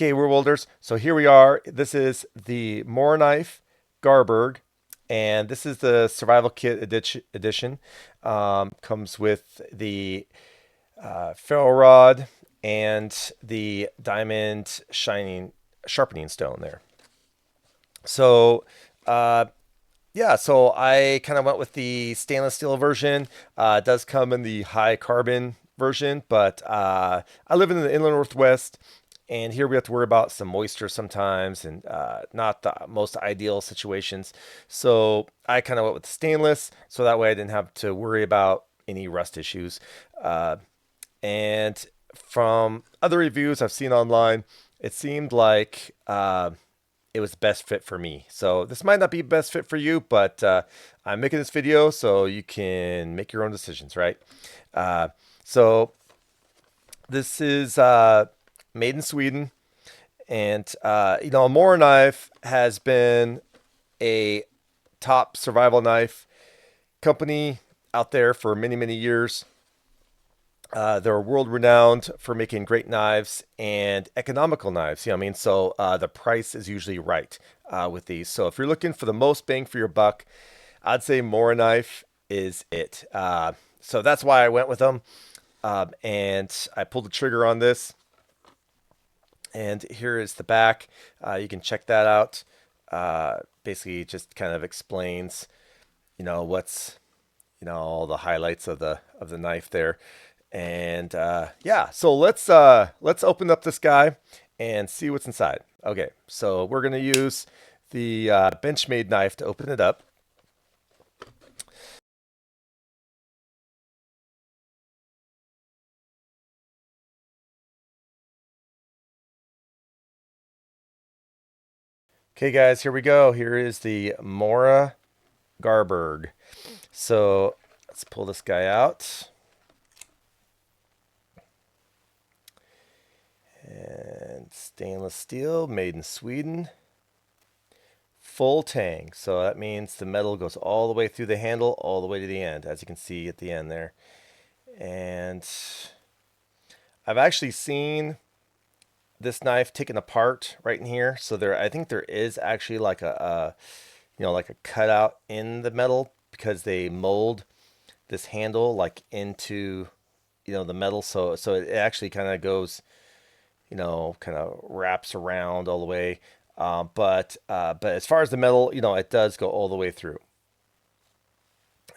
Okay, we're welders. So here we are. This is the Morakniv GARBERG, and this is the Survival Kit edition. Comes with the ferro rod and the diamond shining sharpening stone there. So yeah, so I kind of went with the stainless steel version. It does come in the high carbon version, but I live in the inland northwest, and here we have to worry about some moisture sometimes, and not the most ideal situations. So I kind of went with stainless, so that way I didn't have to worry about any rust issues. Uh, and from other reviews I've seen online, it seemed like it was the best fit for me. So this might not be best fit for you, but I'm making this video so you can make your own decisions, right? Uh, so this is made in Sweden, and a Mora knife has been a top survival knife company out there for many, many years. They're world renowned for making great knives and economical knives. You know what I mean? So the price is usually right with these. So if you're looking for the most bang for your buck, I'd say Mora knife is it. So that's why I went with them. And I pulled the trigger on this. And here is the back. You can check that out. Basically, just kind of explains, what's, all the highlights of the knife there. And yeah, so let's open up this guy and see what's inside. Okay, so we're gonna use the Benchmade knife to open it up. Okay, guys, here we go. Here is the Mora GARBERG. So let's pull this guy out. And stainless steel, made in Sweden. Full tang. So that means the metal goes all the way through the handle, all the way to the end, as you can see at the end there. And I've actually seen this knife taken apart right in here. So I think there is actually like like a cutout in the metal because they mold this handle like into, the metal. So it actually kind of goes, kind of wraps around all the way. But as far as the metal, it does go all the way through.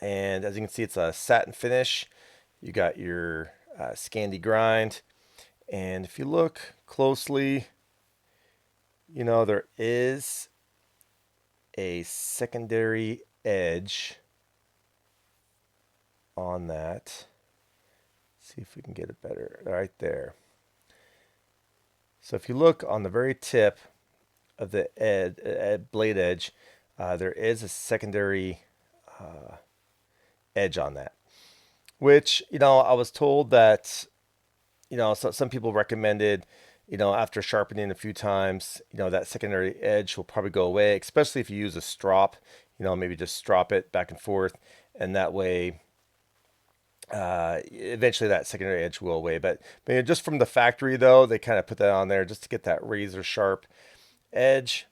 And as you can see, it's a satin finish. You got your Scandi grind. And if you look closely, there is a secondary edge on that. Let's see if we can get it better right there. So if you look on the very tip of the blade edge, there is a secondary edge on that, which, I was told that, so some people recommended, after sharpening a few times, that secondary edge will probably go away, especially if you use a strop, maybe just strop it back and forth, and that way, eventually that secondary edge will go away. But just from the factory, though, they kind of put that on there just to get that razor sharp edge,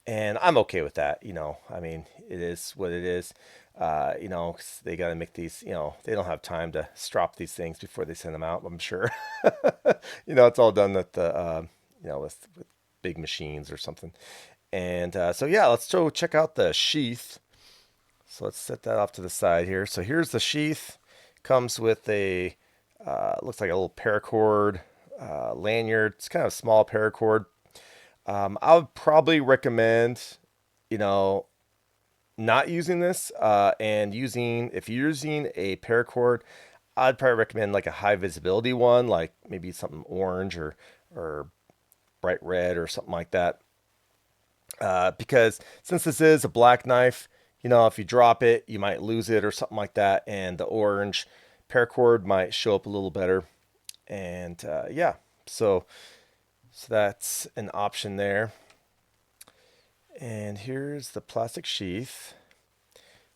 and I'm okay with that. I mean, it is what it is. 'Cause they got to make these, they don't have time to strop these things before they send them out, I'm sure. It's all done at the, with big machines or something. And so, yeah, let's go check out the sheath. So let's set that off to the side here. So here's the sheath. Comes with a, looks like a little paracord lanyard. It's kind of a small paracord. I would probably recommend, you know, not using this and if you're using a paracord, I'd probably recommend like a high visibility one, like maybe something orange or bright red or something like that. Because since this is a black knife, if you drop it, you might lose it or something like that, and the orange paracord might show up a little better. And yeah, so that's an option there. And here's the plastic sheath.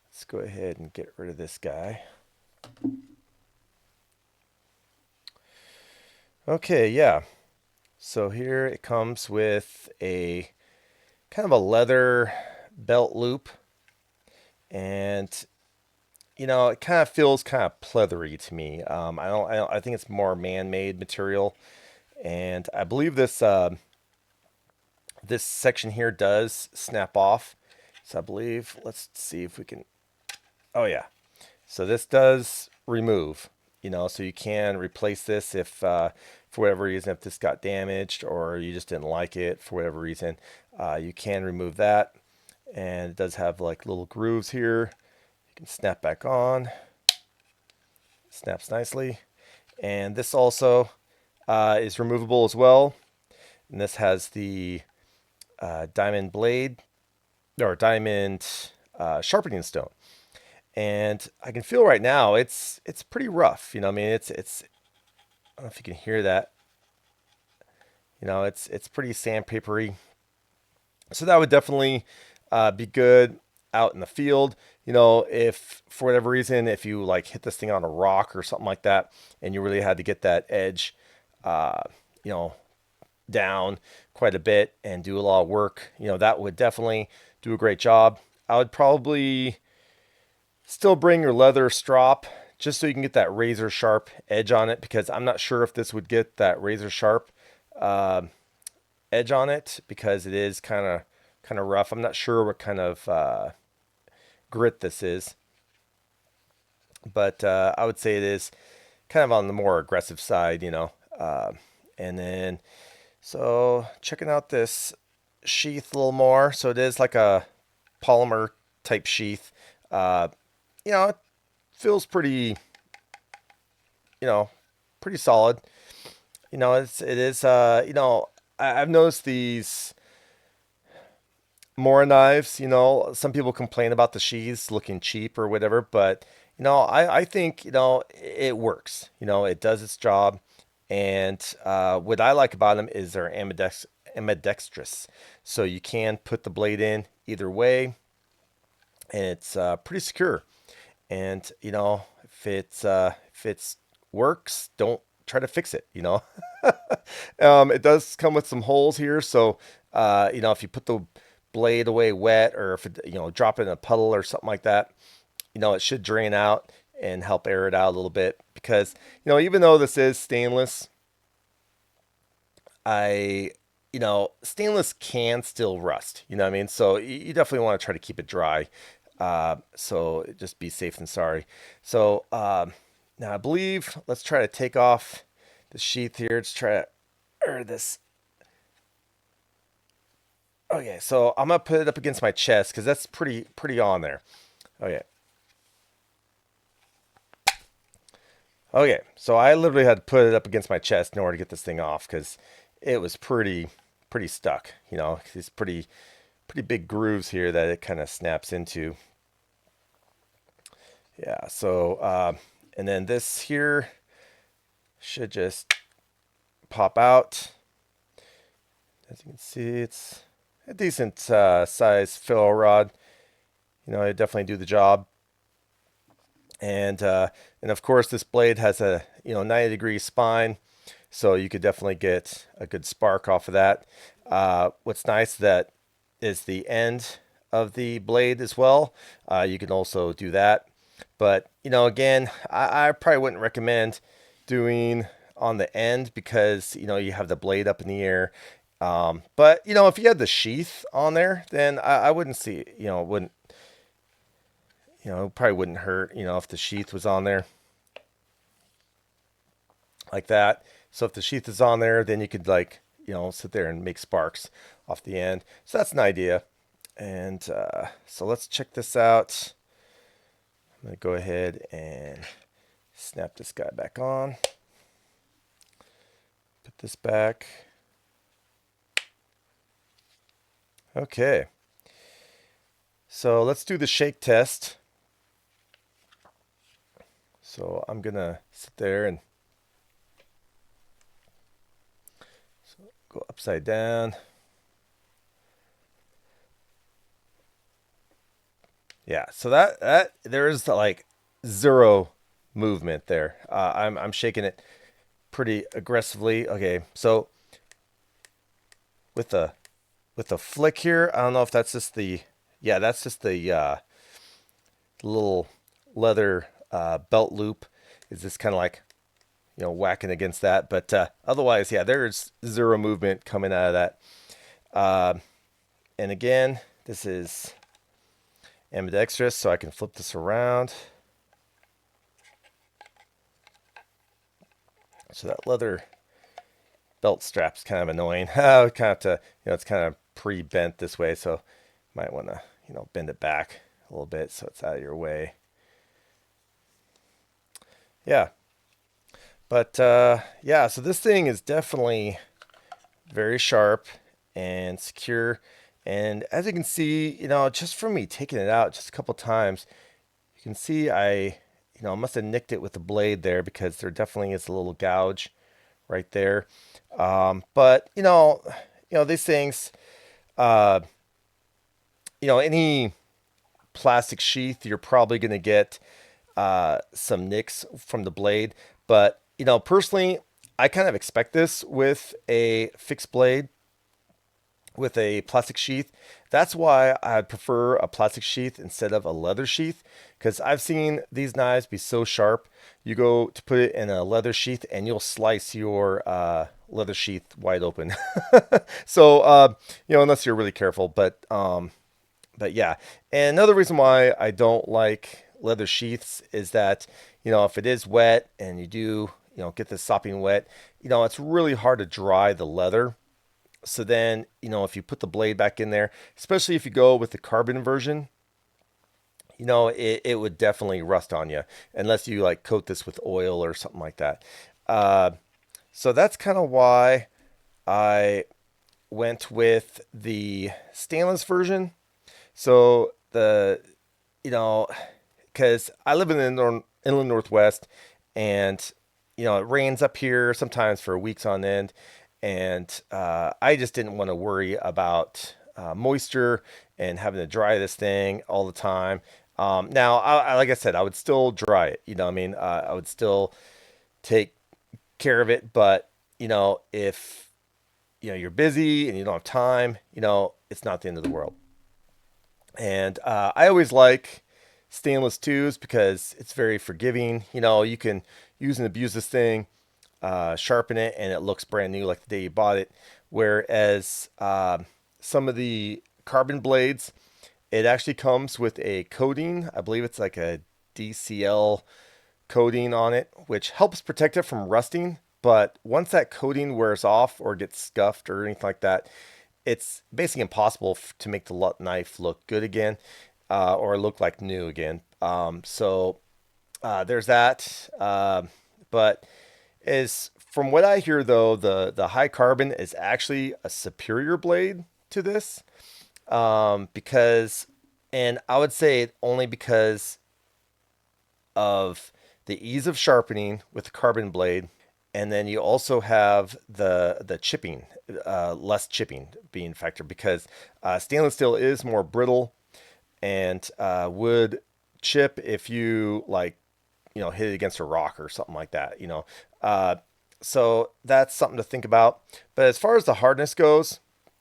Let's go ahead and get rid of this guy. Okay, yeah. So here it comes with a kind of a leather belt loop, and it kind of feels kind of pleathery to me. I think it's more man-made material, and I believe this section here does snap off. So I believe, let's see if we can. Oh yeah, so this does remove. So you can replace this if, for whatever reason, if this got damaged or you just didn't like it for whatever reason, you can remove that. And it does have like little grooves here. You can snap back on. Snaps nicely. And this also is removable as well. And this has the diamond blade or diamond sharpening stone. And I can feel right now it's pretty rough. I mean, it's I don't know if you can hear that. It's pretty sandpapery. So that would definitely be good out in the field. If for whatever reason, if you like hit this thing on a rock or something like that, and you really had to get that edge, uh, you know, down quite a bit and do a lot of work, that would definitely do a great job. I would probably still bring your leather strop just so you can get that razor sharp edge on it, because I'm not sure if this would get that razor sharp uh, edge on it, because it is kind of rough. I'm not sure what kind of grit this is, but I would say it is kind of on the more aggressive side. And then, so checking out this sheath a little more. So it is like a polymer type sheath. It feels pretty, you know, pretty solid. It is, I've noticed these Mora knives, some people complain about the sheaths looking cheap or whatever, but I think, it works. It does its job. And what I like about them is they're ambidextrous. So you can put the blade in either way, and it's pretty secure. And if it's works, don't try to fix it. It does come with some holes here, so if you put the blade away wet, or if it, drop it in a puddle or something like that, it should drain out and help air it out a little bit. Because even though this is stainless, I stainless can still rust. You know what I mean? So you definitely want to try to keep it dry. So just be safe than sorry. So now I believe, let's try to take off the sheath here. Let's try to, or this. Okay, so I'm gonna put it up against my chest because that's pretty on there. Okay. Okay, so I literally had to put it up against my chest in order to get this thing off, because it was pretty stuck. These pretty big grooves here that it kind of snaps into. Yeah. So and then this here should just pop out. As you can see, it's a decent size fill rod. It definitely do the job. And of course, this blade has a 90-degree spine, so you could definitely get a good spark off of that. What's nice that is the end of the blade as well. You can also do that, but again, I probably wouldn't recommend doing on the end, because you have the blade up in the air. But if you had the sheath on there, then I wouldn't see, wouldn't it probably wouldn't hurt, if the sheath was on there like that. So if the sheath is on there, then you could, like, sit there and make sparks off the end. So that's an idea. And so let's check this out. I'm going to go ahead and snap this guy back on. Put this back. Okay. So let's do the shake test. So I'm going to sit there and go upside down. Yeah, so that there is like zero movement there. I'm shaking it pretty aggressively. Okay, so with the flick here. I don't know if that's just the, yeah, that's just the little leather belt loop. Is this kind of like, whacking against that? But otherwise, yeah, there's zero movement coming out of that. And again, this is ambidextrous, so I can flip this around. So that leather belt strap's kind of annoying. I would kind of have to, it's kind of pre-bent this way, so might want to, bend it back a little bit so it's out of your way. Yeah. But yeah, so this thing is definitely very sharp and secure. And as you can see, just from me taking it out just a couple times, you can see I must have nicked it with the blade there, because there definitely is a little gouge right there. But these things, any plastic sheath, you're probably going to get some nicks from the blade. But personally, I kind of expect this with a fixed blade with a plastic sheath. That's why I prefer a plastic sheath instead of a leather sheath, because I've seen these knives be so sharp. You go to put it in a leather sheath and you'll slice your leather sheath wide open. So unless you're really careful. But yeah, and another reason why I don't like leather sheaths is that if it is wet and you do get this sopping wet, it's really hard to dry the leather. So then, if you put the blade back in there, especially if you go with the carbon version, it would definitely rust on you unless you like coat this with oil or something like that. So that's kind of why I went with the stainless version. So because I live in the inland Northwest, and it rains up here sometimes for weeks on end. And I just didn't want to worry about moisture and having to dry this thing all the time. Now, like I said, I would still dry it. I would still take care of it. But if you're busy and you don't have time, it's not the end of the world. And I always like stainless twos because it's very forgiving. You can use and abuse this thing, sharpen it, and it looks brand new like the day you bought it. Whereas some of the carbon blades, it actually comes with a coating. I believe it's like a DCL coating on it, which helps protect it from rusting. But once that coating wears off or gets scuffed or anything like that, it's basically impossible to make the knife look good again, or look like new again. So there's that. But is from what I hear, though, the high carbon is actually a superior blade to this, because, and I would say only because of the ease of sharpening with the carbon blade. And then you also have the chipping, less chipping being factored, because stainless steel is more brittle and would chip if you hit it against a rock or something like that. So that's something to think about. But as far as the hardness goes,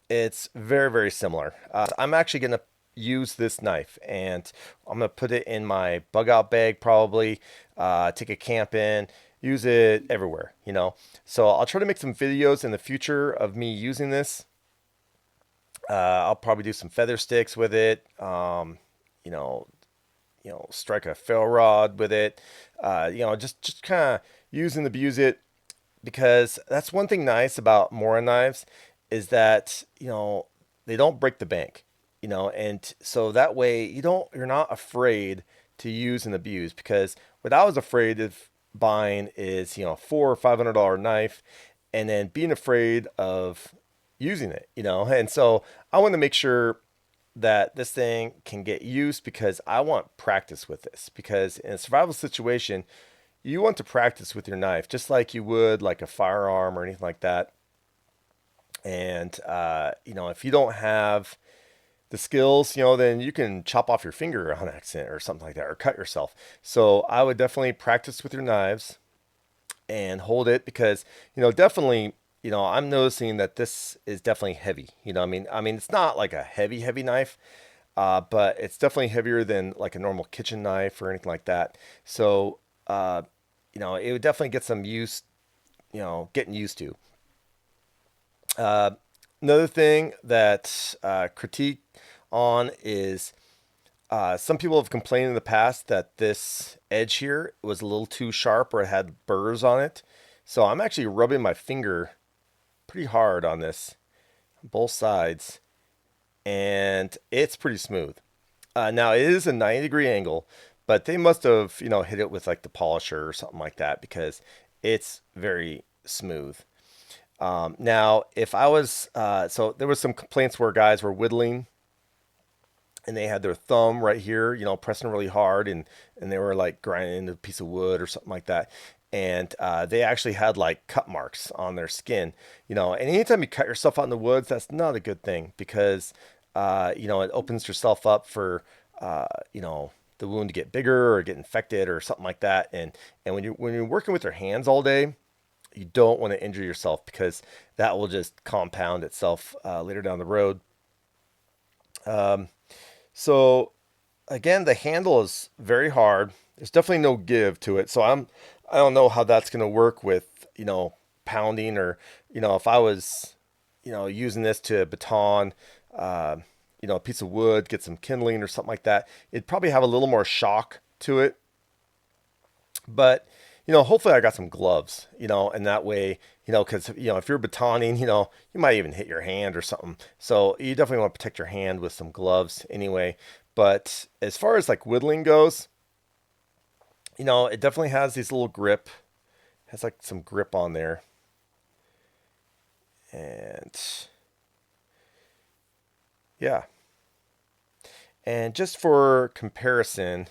it's very, very similar. I'm actually going to use this knife, and I'm going to put it in my bug out bag, probably take a camp in, use it everywhere. So I'll try to make some videos in the future of me using this. I'll probably do some feather sticks with it, strike a ferro rod with it, just kind of use and abuse it, because that's one thing nice about Mora knives is that, they don't break the bank, and so that way you're not afraid to use and abuse, because what I was afraid of buying is, $400 or $500 knife and then being afraid of using it, and so I want to make sure that this thing can get used, because I want practice with this, because in a survival situation, you want to practice with your knife just like you would like a firearm or anything like that. And if you don't have the skills, then you can chop off your finger on accident or something like that, or cut yourself. So I would definitely practice with your knives and hold it, because definitely I'm noticing that this is definitely heavy. It's not like a heavy knife, but it's definitely heavier than like a normal kitchen knife or anything like that. So, uh, it would definitely get some use, getting used to. Uh, Another thing that critique on is some people have complained in the past that this edge here was a little too sharp or it had burrs on it. So I'm actually rubbing my finger pretty hard on this, both sides, and it's pretty smooth. Now it is a 90-degree angle, but they must have, hit it with like the polisher or something like that because it's very smooth. Now, if I was, so there was some complaints where guys were whittling and they had their thumb right here, pressing really hard, and they were like grinding into a piece of wood or something like that. And they actually had like cut marks on their skin, And anytime you cut yourself out in the woods, that's not a good thing because, it opens yourself up for, the wound to get bigger or get infected or something like that. And when you're working with your hands all day, you don't want to injure yourself because that will just compound itself later down the road. So again, the handle is very hard. There's definitely no give to it. So I don't know how that's going to work with, pounding or, if I was, using this to baton, uh, a piece of wood, get some kindling or something like that, it'd probably have a little more shock to it. But, hopefully I got some gloves, and that way, because, if you're batoning, you might even hit your hand or something. So you definitely want to protect your hand with some gloves anyway. But as far as like whittling goes, it definitely has these little grip, has like some grip on there. And yeah. And just for comparison,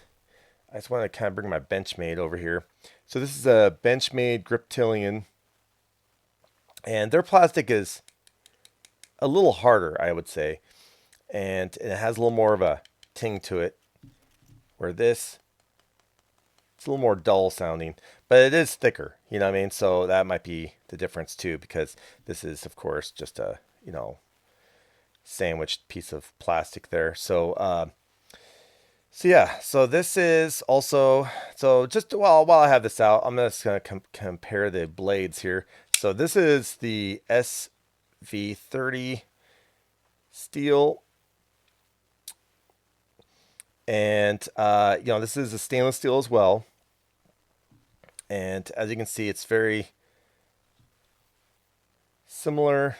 I just want to kind of bring my Benchmade over here. So this is a Benchmade Griptilian, and their plastic is a little harder, I would say, and it has a little more of a ting to it, where this it's a little more dull sounding, but it is thicker. You know what I mean? So that might be the difference too, because this is, of course, just a sandwiched piece of plastic there. So yeah, so this is also, so just while I have this out, I'm just gonna compare the blades here. So this is the SV30 steel, and this is a stainless steel as well. And as you can see, it's very similar.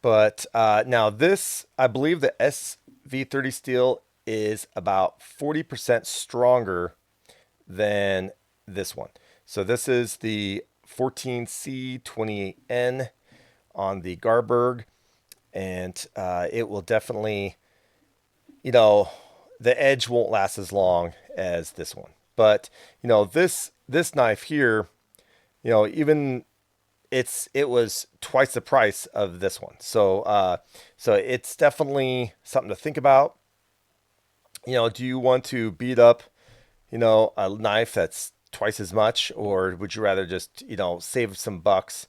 But now this, I believe the SV30 steel is about 40% stronger than this one. So this is the 14C28N on the GARBERG, and it will definitely, the edge won't last as long as this one. But this knife here, even it was twice the price of this one. So it's definitely something to think about. Do you want to beat up, a knife that's twice as much, or would you rather just, save some bucks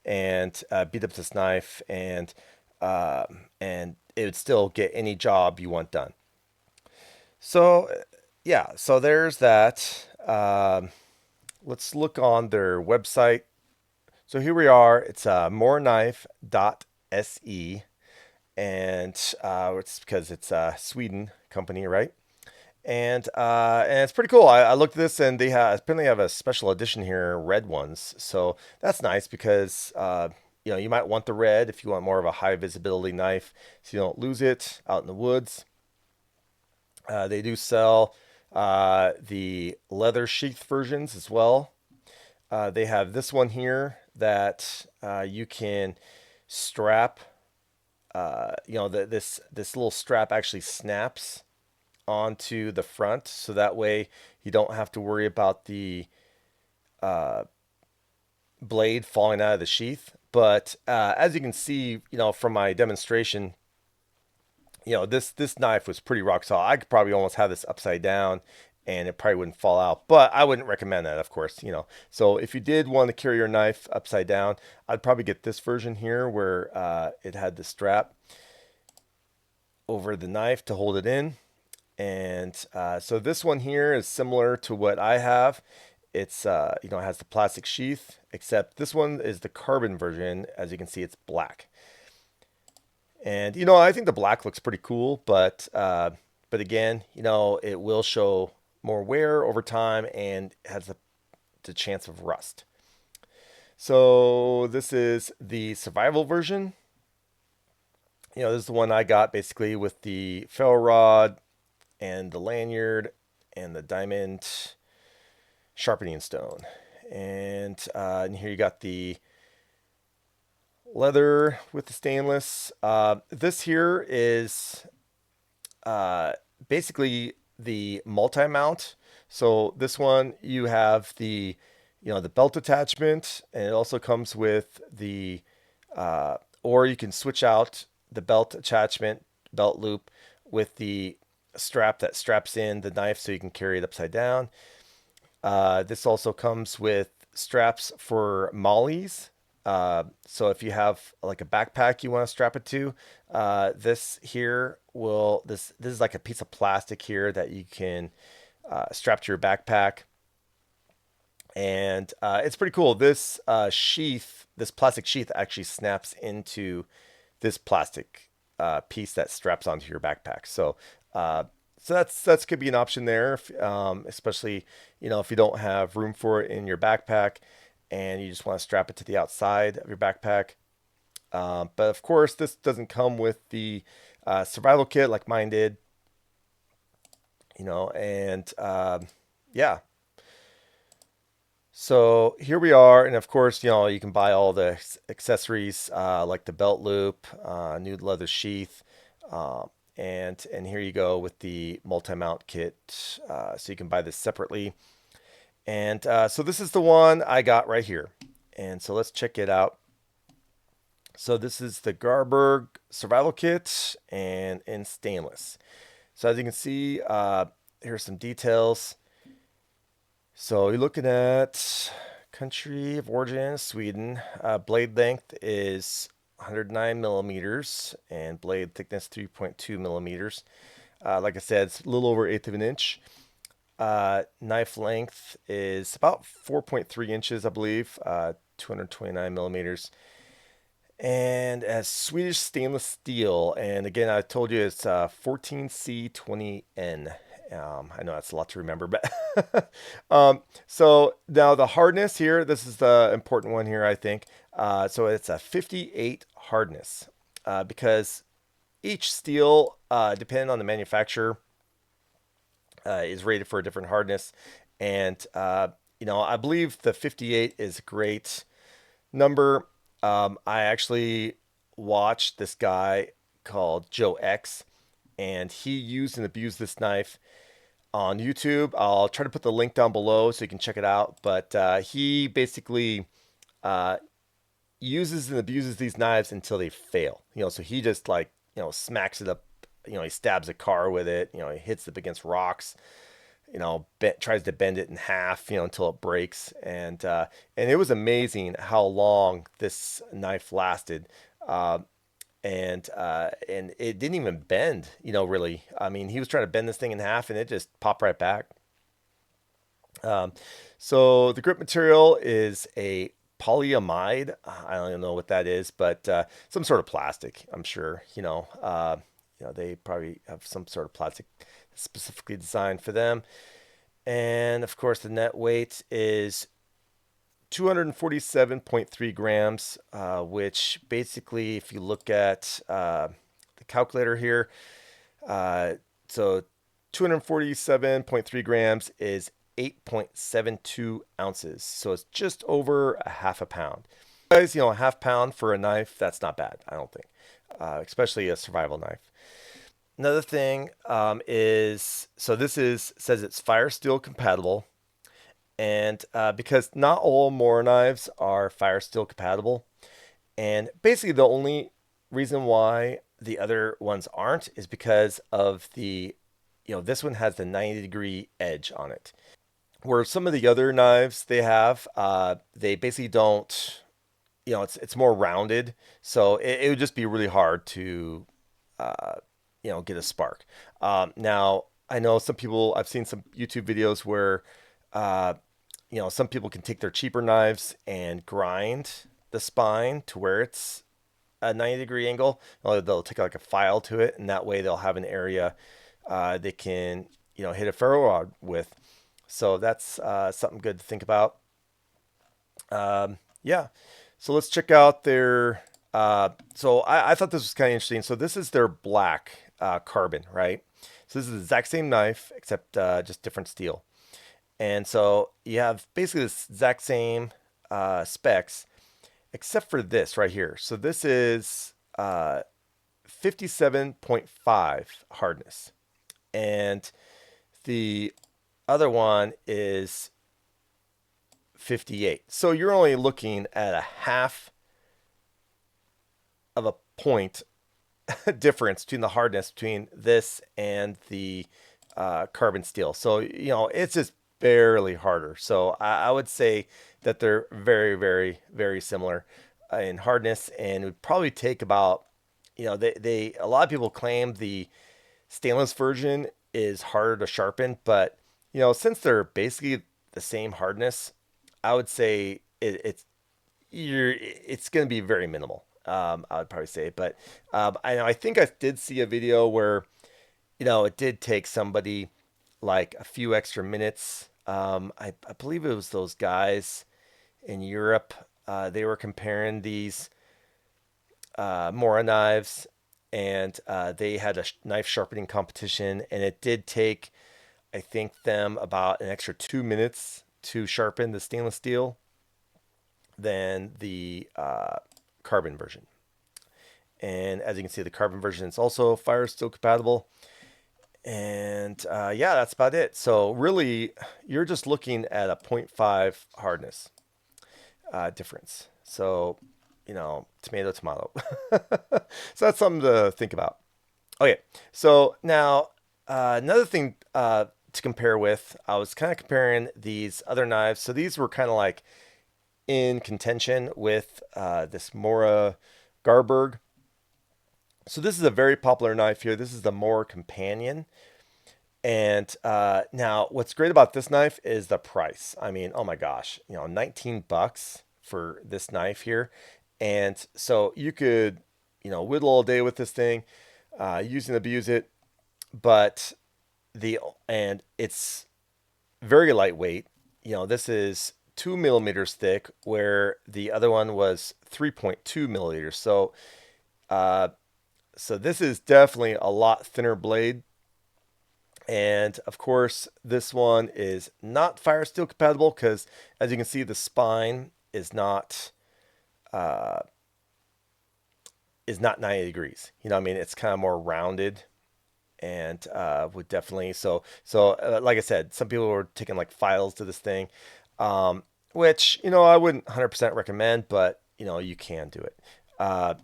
and beat up this knife and it would still get any job you want done? So yeah, so there's that. Let's look on their website. So here we are. It's morakniv.se, and it's because it's a Sweden company, right? And it's pretty cool. I looked at this, and they apparently have a special edition here, red ones. So that's nice because you might want the red if you want more of a high visibility knife, so you don't lose it out in the woods. They do sell the leather sheath versions as well. They have this one here that you can strap. This little strap actually snaps onto the front, so that way you don't have to worry about the uh, blade falling out of the sheath. But as you can see, from my demonstration, this knife was pretty rock solid. I could probably almost have this upside down and it probably wouldn't fall out. But I wouldn't recommend that, of course, you know. So if you did want to carry your knife upside down, I'd probably get this version here where it had the strap over the knife to hold it in. And so this one here is similar to what I have. It's you know, it has the plastic sheath, except this one is the carbon version. As you can see, it's black. And you know, I think the black looks pretty cool, but again, you know, it will show more wear over time and has the chance of rust. So this is the survival version. You know, this is the one I got basically with the ferro rod and the lanyard and the diamond sharpening stone. And here you got the leather with the stainless. This here is basically the multi-mount. So this one you have the, you know, the belt attachment, and it also comes with the or you can switch out the belt attachment, belt loop, with the strap that straps in the knife so you can carry it upside down. This also comes with straps for mollies. So if you have like a backpack you want to strap it to, this here will this is like a piece of plastic here that you can strap to your backpack, and it's pretty cool. This sheath, this plastic sheath, actually snaps into this plastic piece that straps onto your backpack. So that's could be an option there, especially, you know, if you don't have room for it in your backpack and you just want to strap it to the outside of your backpack. But of course, this doesn't come with the survival kit like mine did, you know, and yeah. So here we are, and of course, you know, you can buy all the accessories like the belt loop, new leather sheath, and here you go with the multi-mount kit. So you can buy this separately. And so this is the one I got right here. And so let's check it out. So this is the GARBERG survival kit and in stainless. So as you can see, here's some details. So you're looking at country of origin, Sweden. Blade length is 109 millimeters and blade thickness 3.2 millimeters. Like I said, it's a little over 1/8 of an inch. Knife length is about 4.3 inches, I believe, 229 millimeters. And as Swedish stainless steel. And again, I told you it's 14C20N. I know that's a lot to remember, but so now the hardness here, this is the important one here, I think. So it's a 58 hardness because each steel, depending on the manufacturer, is rated for a different hardness. And, you know, I believe the 58 is a great number. I actually watched this guy called Joe X, and he used and abused this knife on YouTube. I'll try to put the link down below so you can check it out. But he basically uses and abuses these knives until they fail. You know, so he just, like, you know, smacks it up. You know, he stabs a car with it. You know, he hits it against rocks. You know, tries to bend it in half, you know, until it breaks. And it was amazing how long this knife lasted. And it didn't even bend, you know, really. I mean, he was trying to bend this thing in half and it just popped right back. So the grip material is a polyamide. I don't even know what that is, but some sort of plastic, I'm sure. You know, they probably have some sort of plastic specifically designed for them. And of course, the net weight is 247.3 grams, which basically, if you look at the calculator here, so 247.3 grams is 8.72 ounces. So it's just over a half a pound. Guys, you know, a half pound for a knife, that's not bad, I don't think, especially a survival knife. Another thing is, so this says it's fire steel compatible. And because not all Mora knives are fire steel compatible. And basically the only reason why the other ones aren't is because of the, this one has the 90-degree edge on it. Where some of the other knives they have, they basically don't, it's more rounded. So it would just be really hard to, uh, get a spark. Now, I know some people, I've seen some YouTube videos where, uh, some people can take their cheaper knives and grind the spine to where it's a 90-degree angle. They'll take like a file to it, and that way they'll have an area they can, hit a ferro rod with. So that's something good to think about. Yeah. So let's check out their. So I thought this was kind of interesting. So this is their black carbon, right? So this is the exact same knife except just different steel. And so you have basically this exact same specs except for this right here. So this is 57.5 hardness. And the other one is 58. So you're only looking at a half of a point difference between the hardness between this and the carbon steel. So, it's just barely harder. So I would say that they're very, very, very similar in hardness, and it would probably take about, they a lot of people claim the stainless version is harder to sharpen, but since they're basically the same hardness, I would say it's going to be very minimal. I would probably say, but I think I did see a video where it did take somebody like a few extra minutes. I believe it was those guys in Europe. They were comparing these Mora knives, and they had a knife sharpening competition, and it did take, I think, them about an extra 2 minutes to sharpen the stainless steel than the carbon version. And as you can see, the carbon version is also fire steel compatible. And yeah, that's about it. So really, you're just looking at a 0.5 hardness difference. So, tomato, tomato. So that's something to think about. Okay, so now another thing to compare with, I was kind of comparing these other knives. So these were kind of like in contention with this Mora GARBERG. So this is a very popular knife here. This is the Mora Companion. And now what's great about this knife is the price. I mean, oh my gosh, $19 for this knife here. And so you could, whittle all day with this thing, use and abuse it, but and it's very lightweight. This is 2 millimeters thick, where the other one was 3.2 millimeters. So this is definitely a lot thinner blade. And of course, this one is not fire steel compatible because, as you can see, the spine is not 90 degrees. I mean, it's kind of more rounded, and would definitely like I said, some people were taking like files to this thing, which I wouldn't 100% recommend, but you can do it. And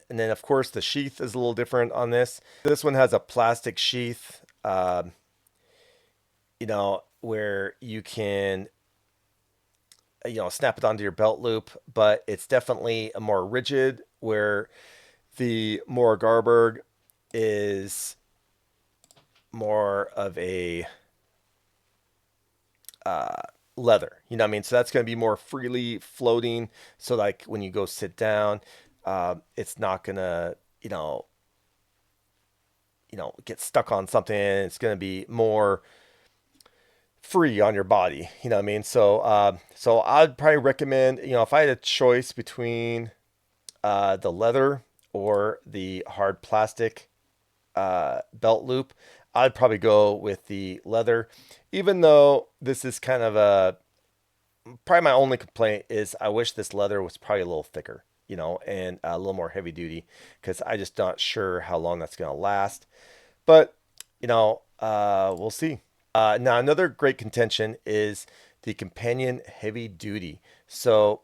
then of course the sheath is a little different on this. This one has a plastic sheath, where you can snap it onto your belt loop, but it's definitely a more rigid, where the Mora GARBERG is more of a leather. You know what I mean? So that's going to be more freely floating. So like when you go sit down, it's not going to, get stuck on something. It's going to be more free on your body. You know what I mean? So I'd probably recommend, if I had a choice between the leather or the hard plastic belt loop, I'd probably go with the leather, even though this is kind of probably my only complaint is I wish this leather was probably a little thicker, and a little more heavy duty, because I just not sure how long that's going to last. But, we'll see. Now, another great contention is the Companion Heavy Duty. So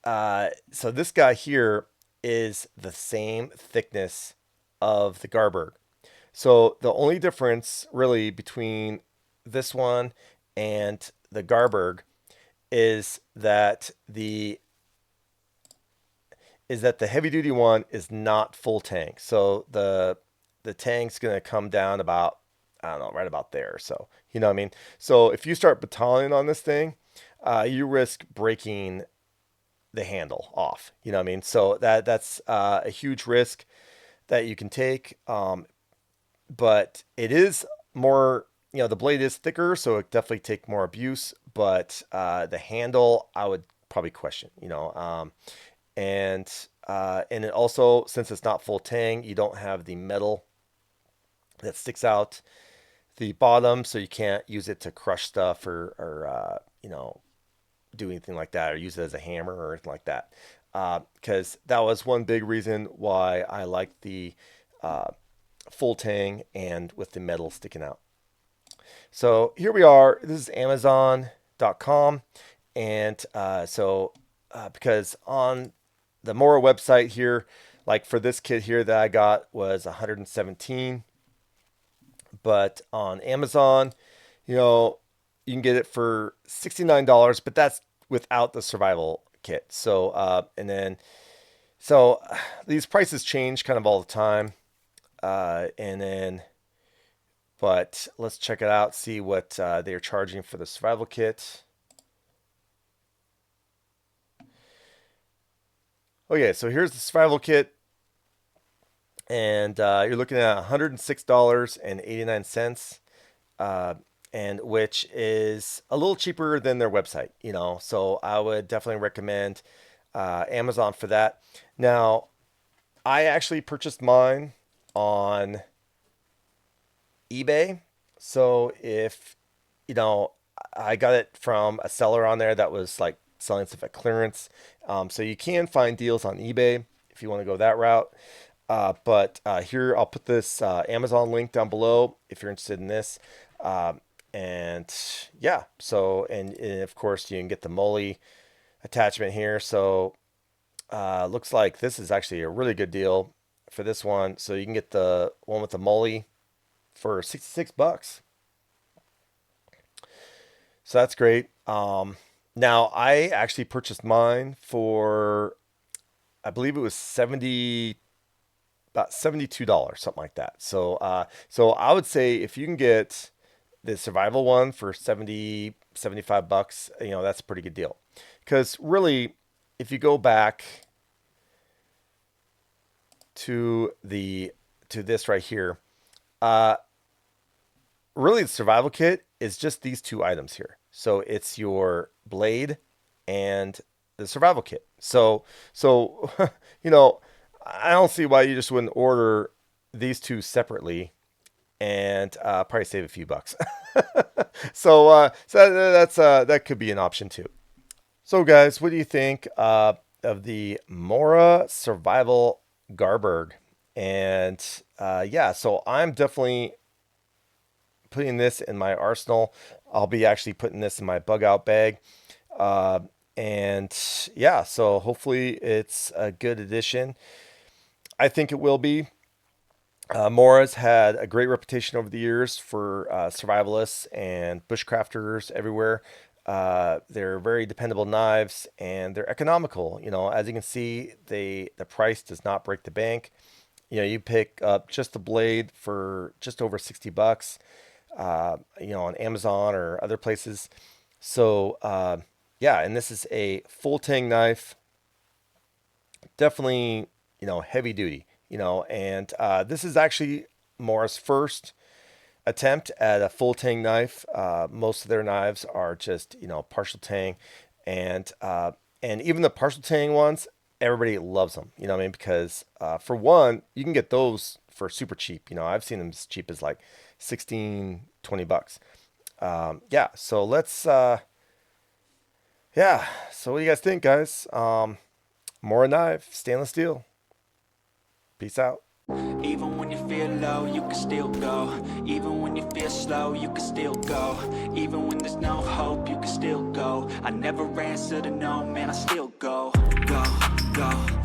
this guy here is the same thickness of the GARBERG. So the only difference really between this one and the GARBERG is that the heavy duty one is not full tang. So the tang's gonna come down about, I don't know, right about there. So you know what I mean. So if you start battalion on this thing, you risk breaking the handle off. You know what I mean. So that's a huge risk that you can take. But it is more, you know, the blade is thicker, so it definitely take more abuse. But the handle, I would probably question. You know, and it also, since it's not full tang, you don't have the metal that sticks out the bottom, so you can't use it to crush stuff or you know, do anything like that, or use it as a hammer or anything like that. Because that was one big reason why I liked the full tang and with the metal sticking out. So here we are. This is Amazon.com, and because on the Mora website here, like for this kit here that I got was 117, but on Amazon, you know, you can get it for $69, but that's without the survival kit. So so these prices change kind of all the time, and then but let's check it out, see what they're charging for the survival kit. Okay, so here's the survival kit, and you're looking at $106.89, and which is a little cheaper than their website, you know. So I would definitely recommend Amazon for that. Now, I actually purchased mine on eBay, so if you know, I got it from a seller on there that was like selling stuff at clearance. So you can find deals on eBay if you want to go that route. But here, I'll put this Amazon link down below if you're interested in this. And yeah, so, and of course, you can get the Molly attachment here. So looks like this is actually a really good deal for this one. So you can get the one with the Molly for $66. So that's great. Now I actually purchased mine for, I believe it was about $72, something like that. So so I would say if you can get the survival one for 75 bucks, you know, that's a pretty good deal. Because really, if you go back to this right here, really the survival kit is just these two items here. So it's your blade and the survival kit. So you know, I don't see why you just wouldn't order these two separately and probably save a few bucks. So that's that could be an option too. So guys, what do you think of the Mora Survival GARBERG? And yeah, so I'm definitely putting this in my arsenal. I'll be actually putting this in my bug out bag. And yeah, so hopefully it's a good addition. I think it will be. Mora's had a great reputation over the years for survivalists and bushcrafters everywhere. They're very dependable knives, and they're economical. You know, as you can see, the price does not break the bank. You know, you pick up just the blade for just over $60, you know, on Amazon or other places. So yeah, and this is a full tang knife, definitely, you know, heavy duty, you know, and this is actually Mora's first attempt at a full tang knife. Most of their knives are just, you know, partial tang, and even the partial tang ones, everybody loves them. You know what I mean? Because for one, you can get those for super cheap. You know, I've seen them as cheap as like 16, 20 bucks. Yeah. So let's. Yeah. So what do you guys think, guys? Mora knife, stainless steel. Peace out. Even when you feel low, you can still go. Even when you feel slow, you can still go. Even when there's no hope, you can still go. I never answer to no, man, I still go. Go, go.